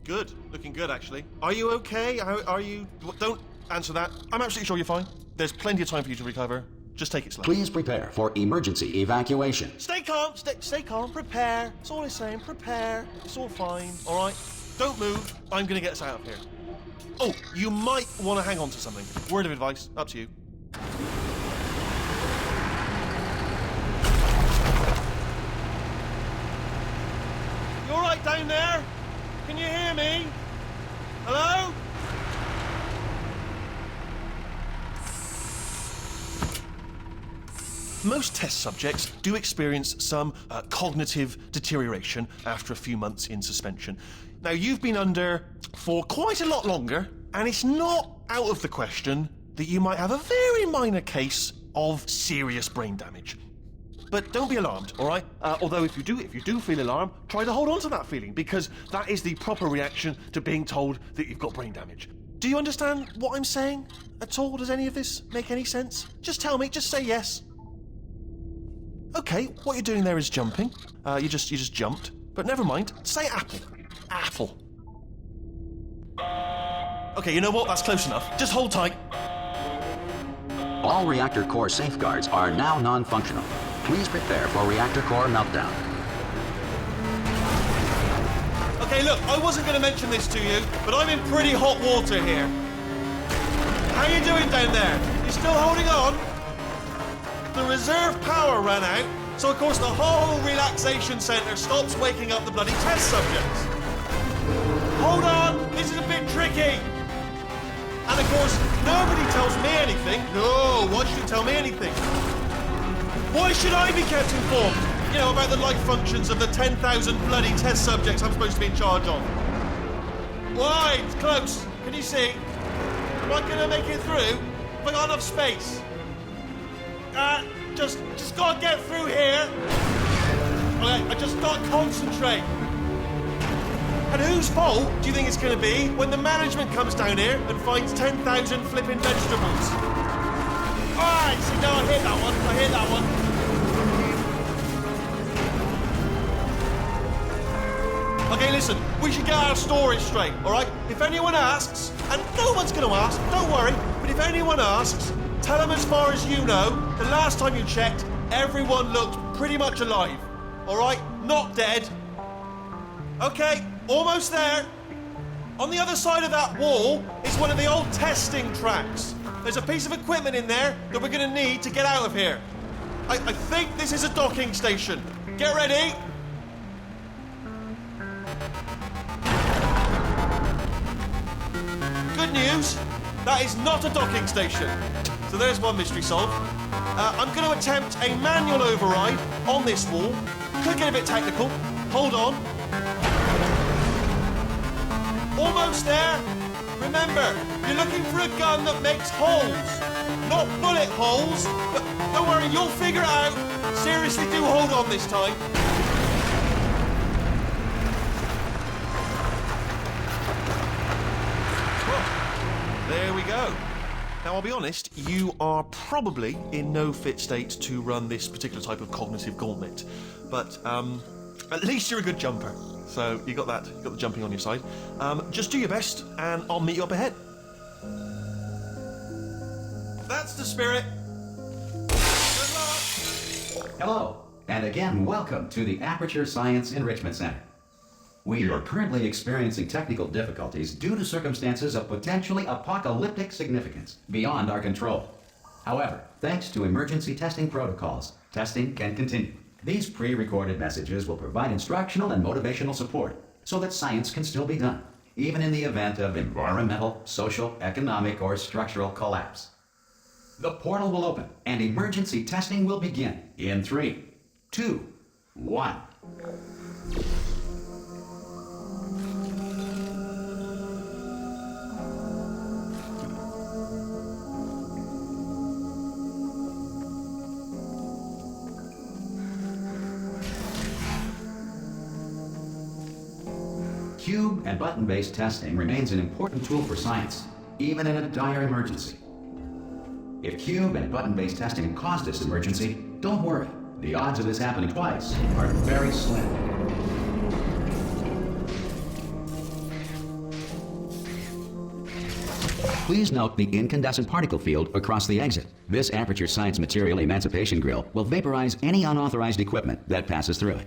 Good. Looking good, actually. Are you okay? Are you... Don't answer that. I'm absolutely sure you're fine. There's plenty of time for you to recover. Just take it slow. Please prepare for emergency evacuation. Stay calm. Stay calm. Prepare. That's all I'm saying. Prepare. It's all fine. All right? Don't move. I'm going to get us out of here. Oh, you might want to hang on to something. Word of advice. Up to you. You all right down there? Can you hear me? Hello? Most test subjects do experience some cognitive deterioration after a few months in suspension. Now, you've been under for quite a lot longer, and it's not out of the question that you might have a very minor case of serious brain damage. But don't be alarmed, all right? Although if you do feel alarmed, try to hold on to that feeling, because that is the proper reaction to being told that you've got brain damage. Do you understand what I'm saying at all? Does any of this make any sense? Just tell me, just say yes. Okay, what you're doing there is jumping. You just jumped. But never mind, say apple. Apple. Okay, you know what? That's close enough. Just hold tight. All reactor core safeguards are now non-functional. Please prepare for reactor core meltdown. Okay, look, I wasn't going to mention this to you, but I'm in pretty hot water here. How you doing down there? You still holding on? The reserve power ran out, so of course the whole relaxation centre stops waking up the bloody test subjects. Hold on, this is a bit tricky. And of course, nobody tells me anything. No, why should you tell me anything? Why should I be kept informed? You know, about the life functions of the 10,000 bloody test subjects I'm supposed to be in charge of. Why? It's close. Can you see? Am I gonna make it through? Have I got enough space? Just gotta get through here. Okay, I just gotta concentrate. And whose fault do you think it's gonna be when the management comes down here and finds 10,000 flipping vegetables? Alright, see, now I hit that one. Okay, listen, we should get our story straight, alright? If anyone asks, and no one's gonna ask, don't worry, but if anyone asks, tell them as far as you know, the last time you checked, everyone looked pretty much alive. Alright? Not dead. Okay, almost there. On the other side of that wall is one of the old testing tracks. There's a piece of equipment in there that we're going to need to get out of here. I think this is a docking station. Get ready. Good news, that is not a docking station. So there's one mystery solved. I'm going to attempt a manual override on this wall. Could get a bit technical. Hold on. Almost there. Remember, you're looking for a gun that makes holes. Not bullet holes. But don't worry, you'll figure it out. Seriously, do hold on this time. Well, there we go. Now, I'll be honest, you are probably in no fit state to run this particular type of cognitive gauntlet. But, at least you're a good jumper. So, you got that. You got the jumping on your side. Just do your best, and I'll meet you up ahead. That's the spirit. Good luck. Hello, and again, welcome to the Aperture Science Enrichment Center. We are currently experiencing technical difficulties due to circumstances of potentially apocalyptic significance beyond our control. However, thanks to emergency testing protocols, testing can continue. These pre-recorded messages will provide instructional and motivational support so that science can still be done, even in the event of environmental, social, economic, or structural collapse. The portal will open and emergency testing will begin in 3, 2, 1. Cube and button-based testing remains an important tool for science, even in a dire emergency. If cube and button-based testing caused this emergency, don't worry. The odds of this happening twice are very slim. Please note the incandescent particle field across the exit. This Aperture Science Material Emancipation Grill will vaporize any unauthorized equipment that passes through it.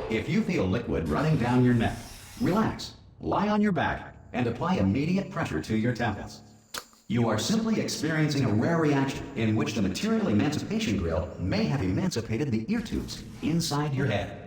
If you feel liquid running down your neck, relax, lie on your back, and apply immediate pressure to your temples. You are simply experiencing a rare reaction in which the Material Emancipation Grill may have emancipated the ear tubes inside your head.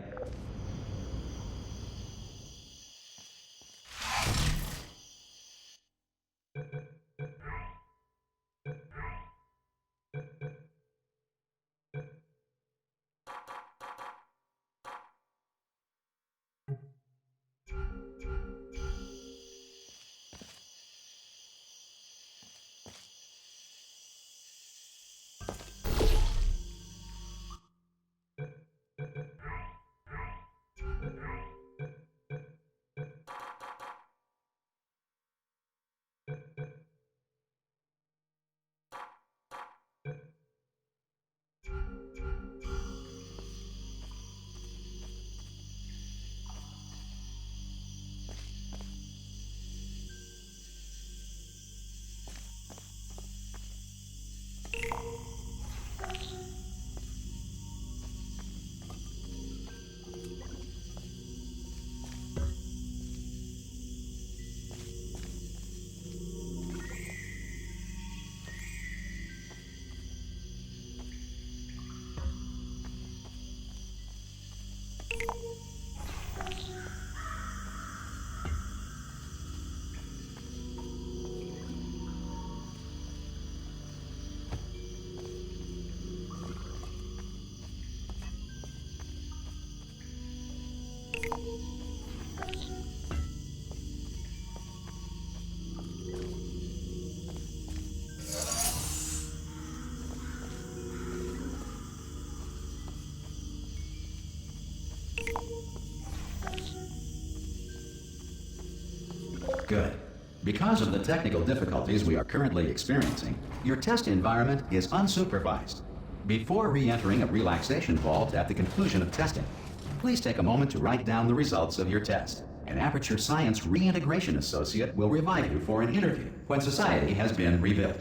Good. Because of the technical difficulties we are currently experiencing, your test environment is unsupervised. Before re-entering a relaxation vault at the conclusion of testing, please take a moment to write down the results of your test. An Aperture Science Reintegration Associate will revive you for an interview when society has been rebuilt.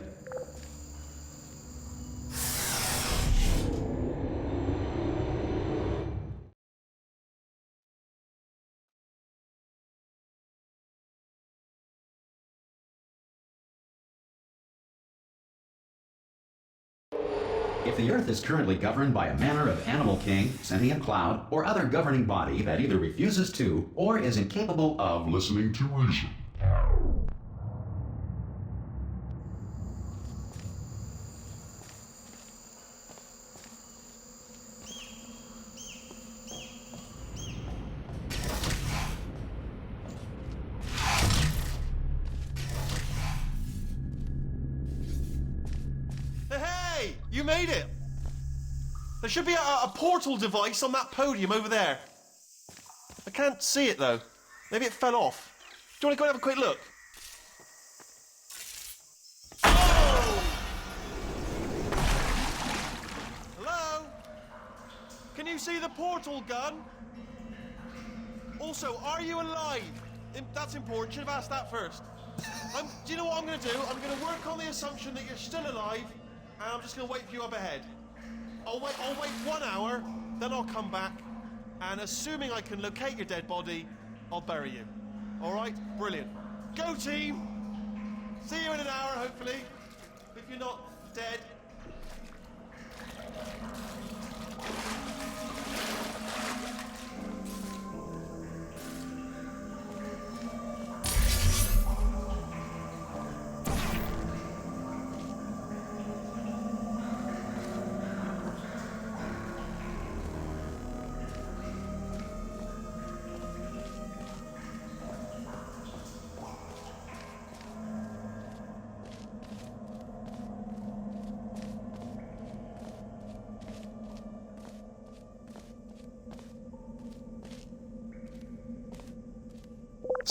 If the Earth is currently governed by a manner of animal king, sentient cloud, or other governing body that either refuses to or is incapable of listening to reason, you made it! There should be a portal device on that podium over there. I can't see it though. Maybe it fell off. Do you want to go and have a quick look? Oh! Hello? Can you see the portal gun? Also, are you alive? That's important. Should have asked that first. Do you know what I'm going to do? I'm going to work on the assumption that you're still alive. And I'm just going to wait for you up ahead. I'll wait 1 hour, then I'll come back, and assuming I can locate your dead body, I'll bury you. All right? Brilliant. Go, team! See you in an hour, hopefully, if you're not dead.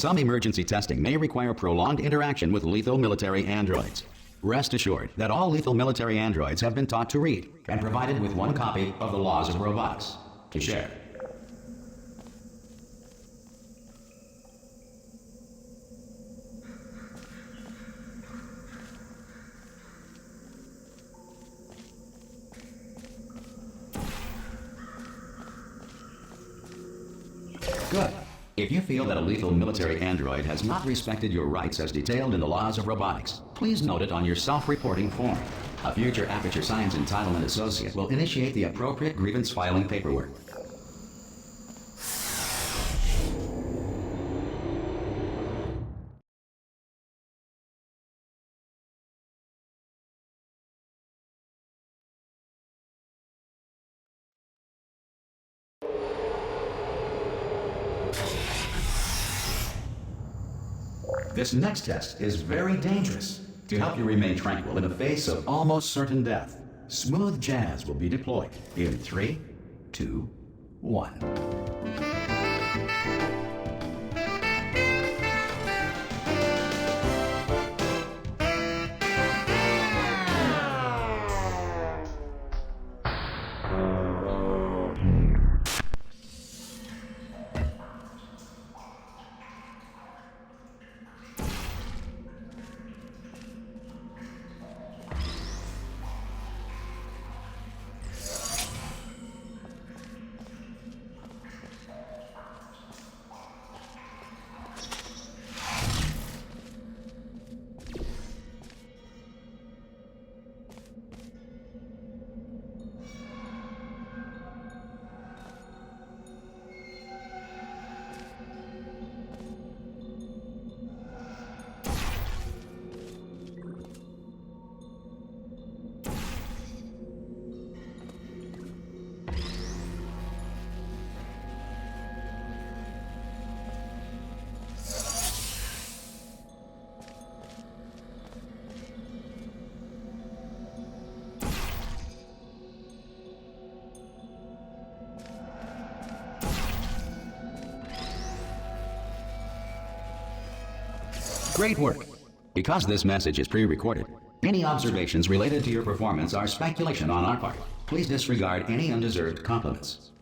Some emergency testing may require prolonged interaction with lethal military androids. Rest assured that all lethal military androids have been taught to read and provided with one copy of the Laws of Robotics to share. Good. If you feel that a lethal military android has not respected your rights as detailed in the Laws of Robotics, please note it on your self-reporting form. A future Aperture Science Entitlement Associate will initiate the appropriate grievance filing paperwork. This next test is very dangerous. To help you remain tranquil in the face of almost certain death, smooth jazz will be deployed in 3, 2, 1. Great work. Because this message is pre-recorded, any observations related to your performance are speculation on our part. Please disregard any undeserved compliments.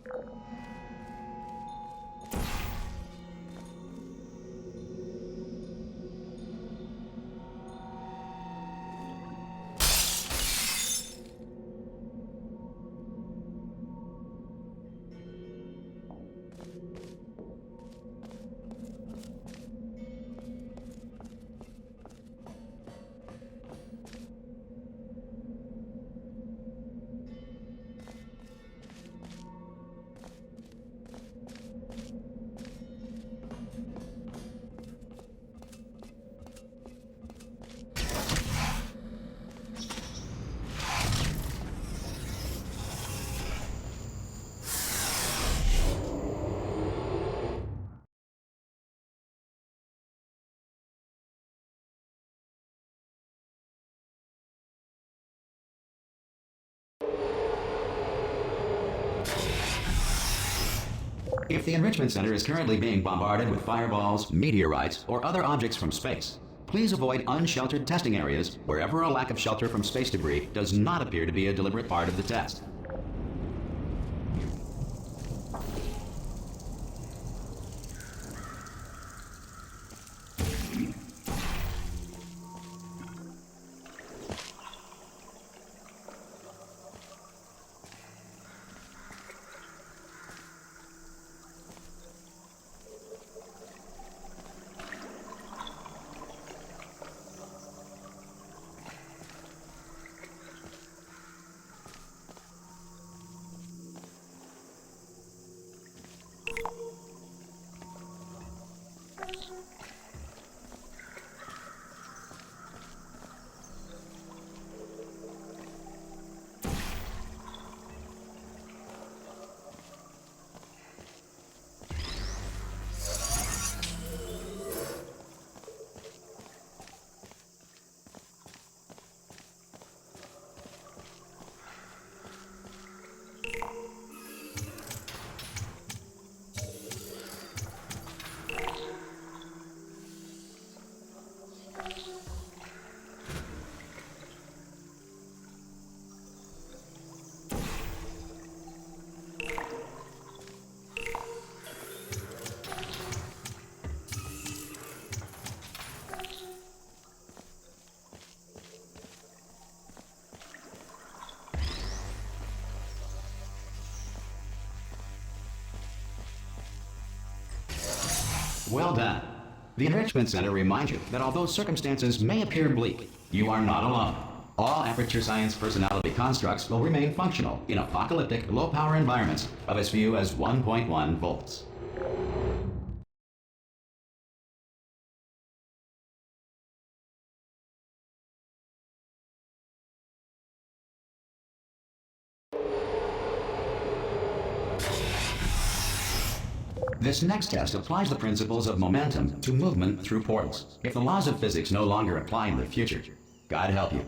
If the Enrichment Center is currently being bombarded with fireballs, meteorites, or other objects from space, please avoid unsheltered testing areas wherever a lack of shelter from space debris does not appear to be a deliberate part of the test. Well done. The Enrichment Center reminds you that although circumstances may appear bleak, you are not alone. All Aperture Science personality constructs will remain functional in apocalyptic, low-power environments of as few as 1.1 volts. This next test applies the principles of momentum to movement through portals. If the laws of physics no longer apply in the future, God help you.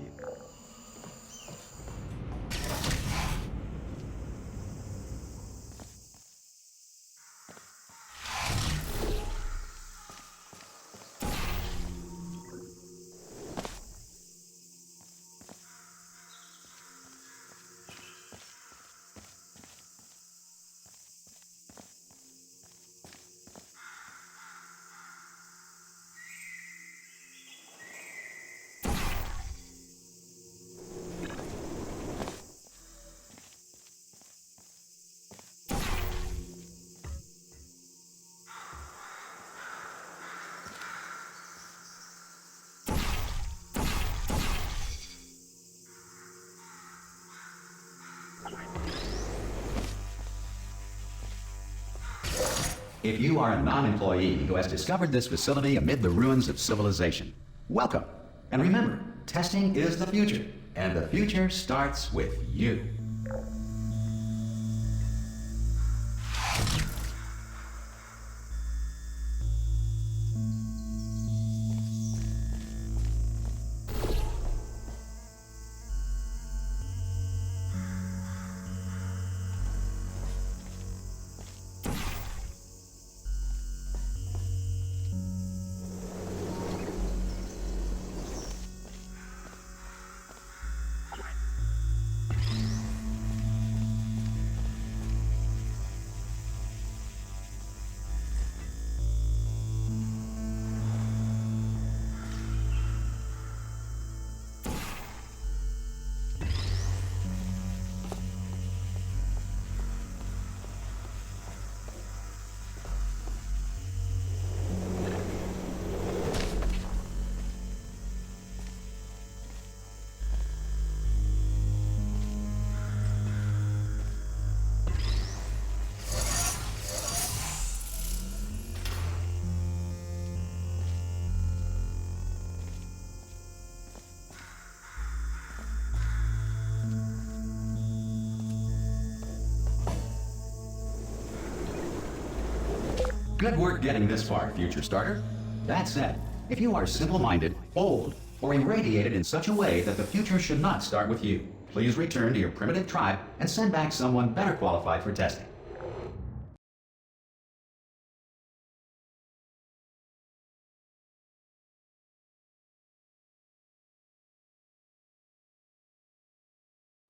If you are a non-employee who has discovered this facility amid the ruins of civilization, welcome. And remember, testing is the future, and the future starts with you. Good work getting this far, future starter. That said, if you are simple-minded, old, or irradiated in such a way that the future should not start with you, please return to your primitive tribe and send back someone better qualified for testing.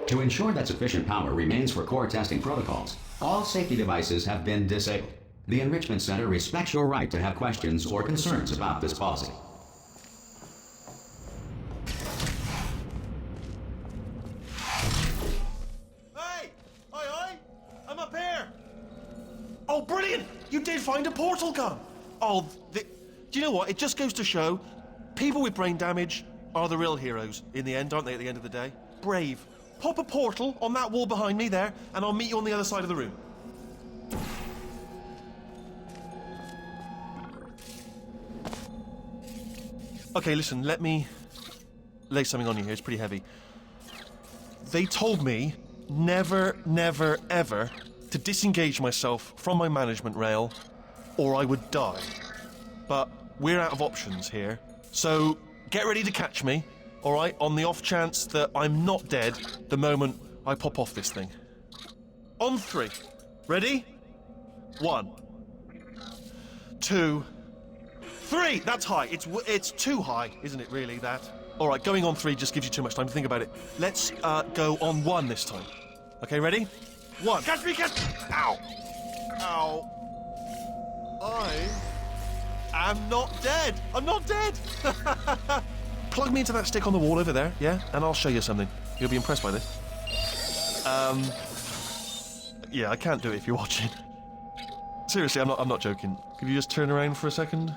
To ensure that sufficient power remains for core testing protocols, all safety devices have been disabled. The Enrichment Center respects your right to have questions or concerns about this policy. Hey! Oi! I'm up here! Oh, brilliant! You did find a portal gun! Oh, do you know what? It just goes to show, people with brain damage are the real heroes in the end, aren't they, at the end of the day? Brave. Pop a portal on that wall behind me there, and I'll meet you on the other side of the room. Okay, listen, let me lay something on you here. It's pretty heavy. They told me never, never, ever to disengage myself from my management rail or I would die. But we're out of options here. So get ready to catch me, all right, on the off chance that I'm not dead the moment I pop off this thing. On 3. Ready? 1, 2, 3! That's high. It's too high, isn't it, really, that? All right, going on 3 just gives you too much time to think about it. Let's go on 1 this time. Okay, ready? 1. Catch me, catch me! Ow! Ow. I am not dead. I'm not dead! Plug me into that stick on the wall over there, yeah? And I'll show you something. You'll be impressed by this. Yeah, I can't do it if you're watching. Seriously, I'm not joking. Could you just turn around for a second?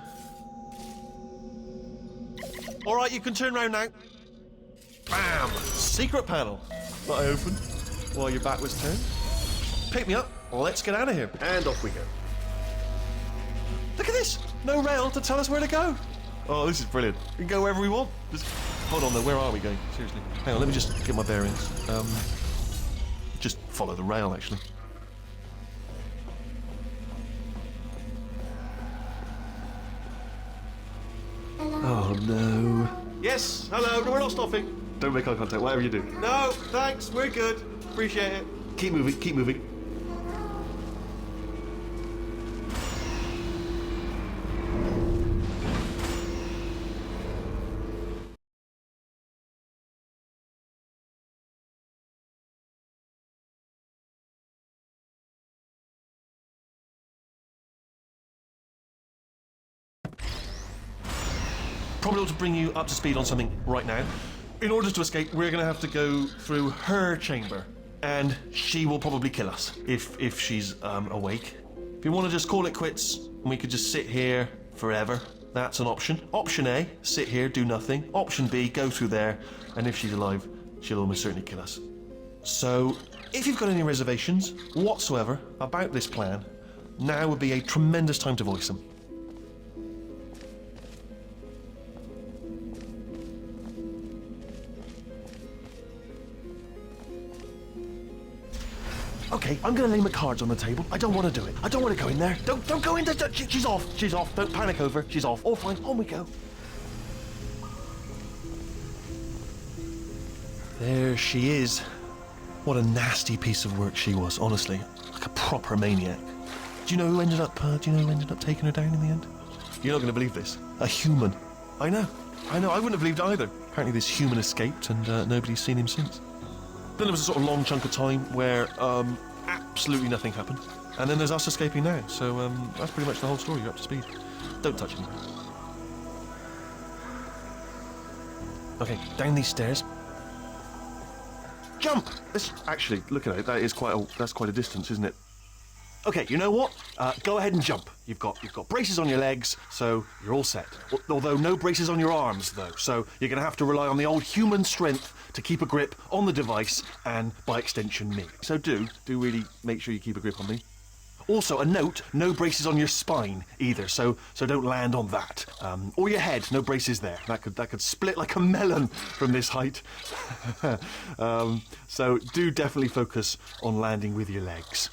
All right, you can turn around now. Bam! Secret panel that I opened while your back was turned. Pick me up. Let's get out of here. And off we go. Look at this! No rail to tell us where to go. Oh, this is brilliant. We can go wherever we want. Just hold on though. Where are we going? Seriously. Hang on. Let me just get my bearings. Just follow the rail, actually. Oh no. Yes, hello, no, we're not stopping. Don't make eye contact, whatever you do. No, thanks, we're good. Appreciate it. Keep moving, keep moving. Probably ought to bring you up to speed on something right now. In order to escape, we're going to have to go through her chamber, and she will probably kill us if she's awake. If you want to just call it quits, and we could just sit here forever, that's an option. Option A, sit here, do nothing. Option B, go through there, and if she's alive, she'll almost certainly kill us. So, if you've got any reservations whatsoever about this plan, now would be a tremendous time to voice them. Okay, I'm gonna lay my cards on the table. I don't want to do it. I don't want to go in there. Don't go in there. She's off. She's off. Don't panic over. She's off. All fine. On we go. There she is. What a nasty piece of work she was, honestly. Like a proper maniac. Do you know who ended up taking her down in the end? You're not gonna believe this. A human. I know. I wouldn't have believed either. Apparently this human escaped and nobody's seen him since. Then there was a sort of long chunk of time where absolutely nothing happened. And then there's us escaping now. So that's pretty much the whole story. You're up to speed. Don't touch anything. Okay, down these stairs. Jump! Actually, look at it. That's quite a distance, isn't it? Okay, you know what? Go ahead and jump. You've got braces on your legs, so you're all set. Although no braces on your arms, though. So you're going to have to rely on the old human strength to keep a grip on the device and, by extension, me. So do really make sure you keep a grip on me. Also, a note: no braces on your spine either. So don't land on that. Or your head. No braces there. That could split like a melon from this height. So do definitely focus on landing with your legs.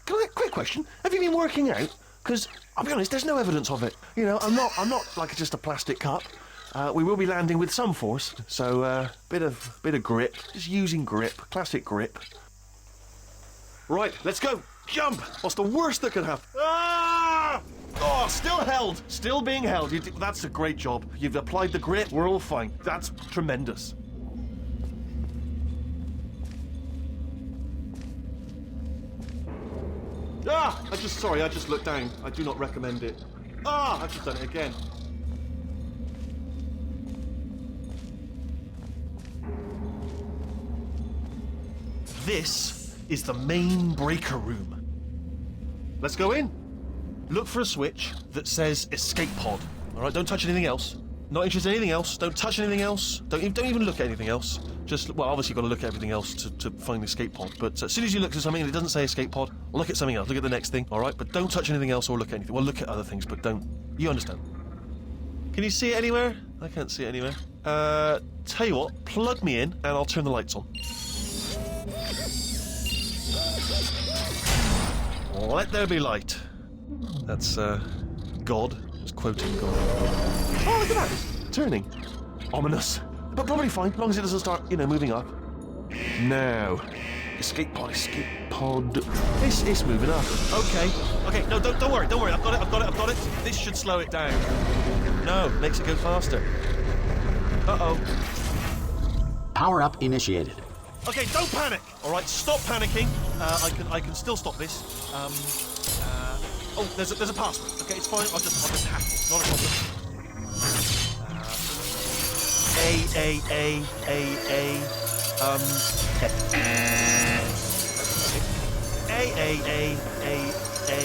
Quick question: have you been working out? Because I'll be honest, there's no evidence of it. You know, I'm not like just a plastic cup. We will be landing with some force, so bit of grip. Just using grip, classic grip. Right, let's go. Jump! What's the worst that could happen? Ah! Oh, still held, still being held. That's a great job. You've applied the grip. We're all fine. That's tremendous. Ah! I just looked down. I do not recommend it. Ah! I've just done it again. This is the main breaker room. Let's go in. Look for a switch that says escape pod. All right, don't touch anything else. Not interested in anything else. Don't touch anything else. Don't even look at anything else. Just, well, obviously you've got to look at everything else to find the escape pod. But as soon as you look at something and it doesn't say escape pod, look at something else. Look at the next thing, all right? But don't touch anything else or look at anything. Well, look at other things, but don't. You understand? Can you see it anywhere? I can't see it anywhere. Tell you what, plug me in and I'll turn the lights on. Let there be light. That's, God. Just quoting God. Oh, look at that! It's turning. Ominous. But probably fine, as long as it doesn't start, moving up. Now. Escape pod. It's moving up. Okay. No, don't worry. I've got it. This should slow it down. No, makes it go faster. Uh-oh. Power up initiated. Okay, don't panic. All right, stop panicking. I can still stop this. Oh, there's a password. Okay, it's fine. I'll just hack it. Not a problem. Now,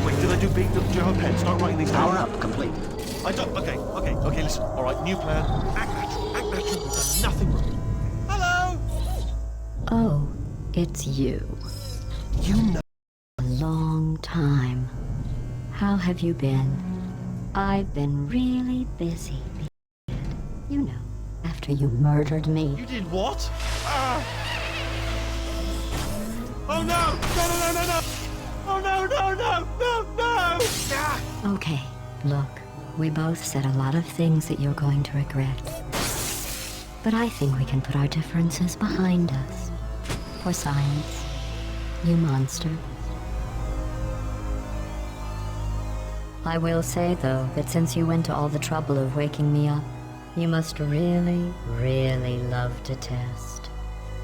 wait, did I do B? Do you have a pen? Start writing these down. Power up complete. I don't. Okay, listen. All right, new plan. Act natural. Act natural. We've done nothing wrong. Hello? Oh, it's you. You know. A long time. How have you been? I've been really busy. You know, after you murdered me. You did what? Ah! Oh no! No! Oh no! Ah! Okay, look, we both said a lot of things that you're going to regret. But I think we can put our differences behind us. For science, you monster. I will say, though, that since you went to all the trouble of waking me up, you must really, really love to test.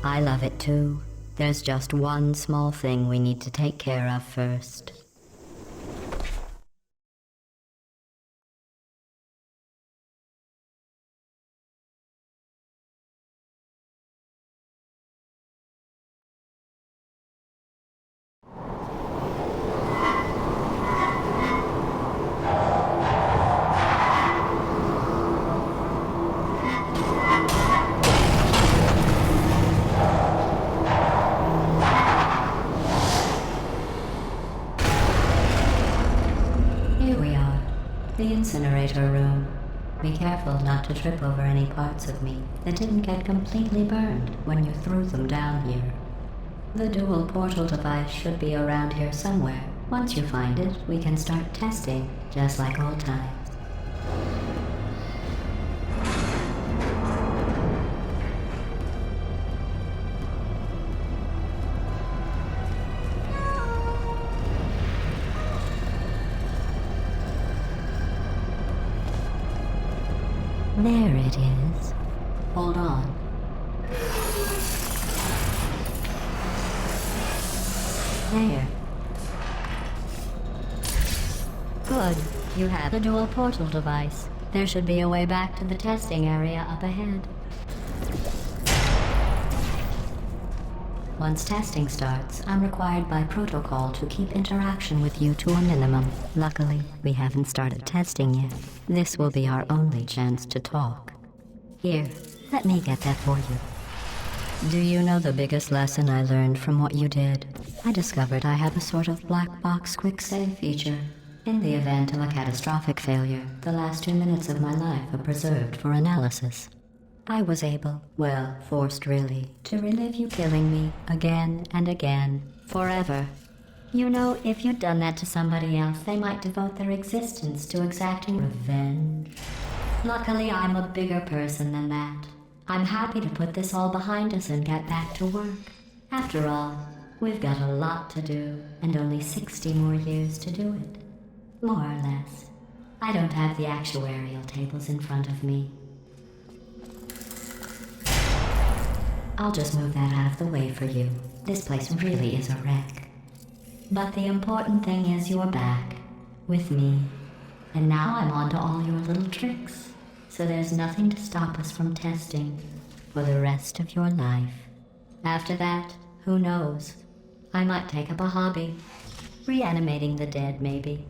I love it too. There's just one small thing we need to take care of first. The incinerator room. Be careful not to trip over any parts of me that didn't get completely burned when you threw them down here. The dual portal device should be around here somewhere. Once you find it, we can start testing, just like old times. There it is. Hold on. There. Good. You have the dual portal device. There should be a way back to the testing area up ahead. Once testing starts, I'm required by protocol to keep interaction with you to a minimum. Luckily, we haven't started testing yet. This will be our only chance to talk. Here, let me get that for you. Do you know the biggest lesson I learned from what you did? I discovered I have a sort of black box quick save feature. In the event of a catastrophic failure, the last 2 minutes of my life are preserved for analysis. I was able, well, forced really, to relive you killing me again and again, forever. You know, if you'd done that to somebody else, they might devote their existence to exacting revenge. Luckily, I'm a bigger person than that. I'm happy to put this all behind us and get back to work. After all, we've got a lot to do, and only 60 more years to do it. More or less. I don't have the actuarial tables in front of me. I'll just move that out of the way for you. This place really is a wreck. But the important thing is you're back. With me. And now I'm on to all your little tricks. So there's nothing to stop us from testing. For the rest of your life. After that, who knows? I might take up a hobby. Reanimating the dead, maybe.